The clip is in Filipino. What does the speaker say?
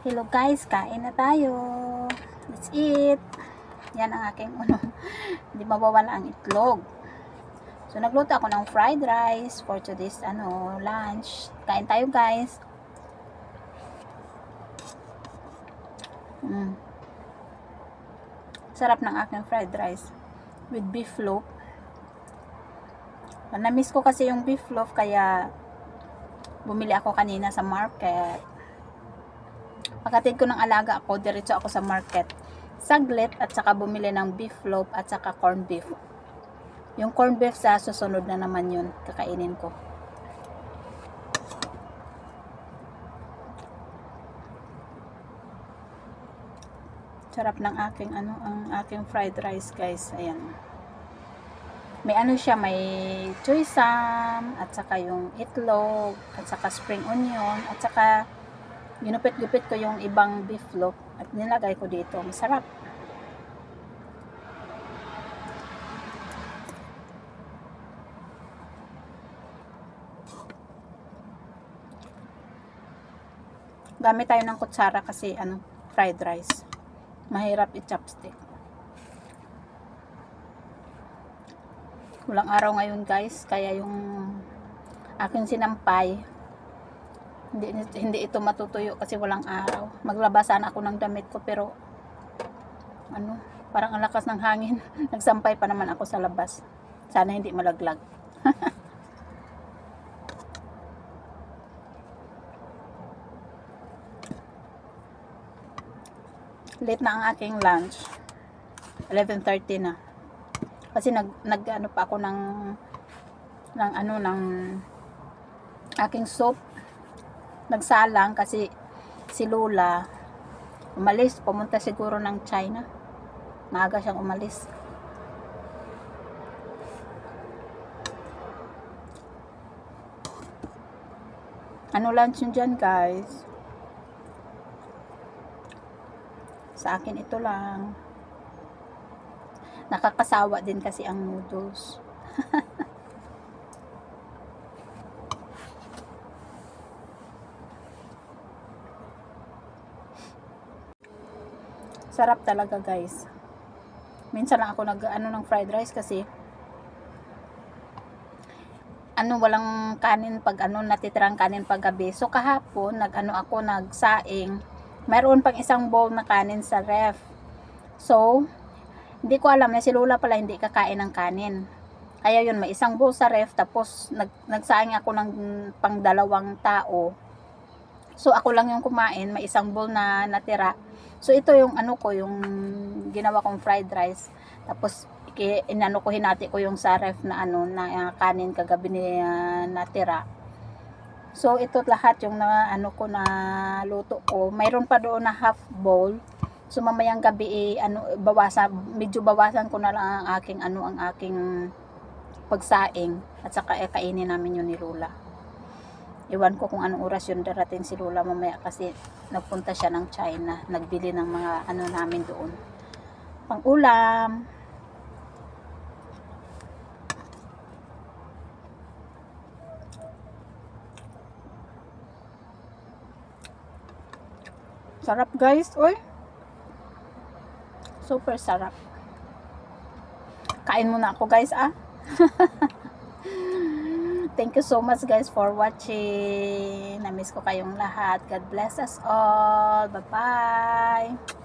Hello guys, kain na tayo. Let's eat. Yan ang aking hindi mawawala ang itlog. So nagluto ako ng fried rice for today's lunch. Kain tayo guys. Sarap ng aking fried rice with beef loaf. Na-miss ko kasi yung beef loaf kaya bumili ako kanina sa market. Pagkatid ko ng alaga ako, diretso ako sa market. Saglit at saka bumili ng beef loaf at saka corn beef. Yung corn beef sa susunod na naman yun, kakainin ko. Sarap ng aking ang aking fried rice, guys. Ayan. May siya, may choy sam, at saka yung itlog, at saka spring onion, at saka ginupit-gupit ko yung ibang beef loaf at nilagay ko dito. Masarap. Gamit tayo ng kutsara kasi fried rice. Mahirap i-chopstick. Walang araw ngayon guys, kaya yung aking sinampay hindi ito matutuyo kasi walang araw. Maglabas sana ako ng damit ko pero parang ang lakas ng hangin. Nagsampay pa naman ako sa labas. Sana hindi malaglag. Late na ang aking lunch. 11:30 na. Kasi nag pa ako ng aking soup. Nagsalang kasi si Lola umalis, pumunta siguro ng China. Maaga siyang umalis. Lunch yun dyan guys? Sa akin ito lang. Nakakasawa din kasi ang noodles. Sarap talaga guys. Minsan lang ako ng fried rice kasi walang kanin pag natitirang kanin pag gabi. So kahapon nagsaing. Mayroon pang isang bowl na kanin sa ref. So hindi ko alam na si Lola pala hindi kakain ng kanin. Kaya yun, may isang bowl sa ref tapos nagsaing ako ng pang 2 tao. So ako lang yung kumain, may isang bowl na natira. So ito yung yung ginawa kong fried rice. Tapos hinati ko yung sa ref na kanin kagabi ni natira. So ito lahat yung na luto ko. Mayroon pa doon na half bowl. So mamayang gabi medyo bawasan ko na lang ang aking pagsaing at saka kainin namin yun ni Lola. Iwan ko kung anong oras yun darating si Lola mamaya kasi nagpunta siya ng China. Nagbili ng mga namin doon. Pang ulam. Sarap guys. Uy. Super sarap. Kain muna ako guys Thank you so much guys for watching. Na-miss ko kayong lahat. God bless us all. Bye-bye.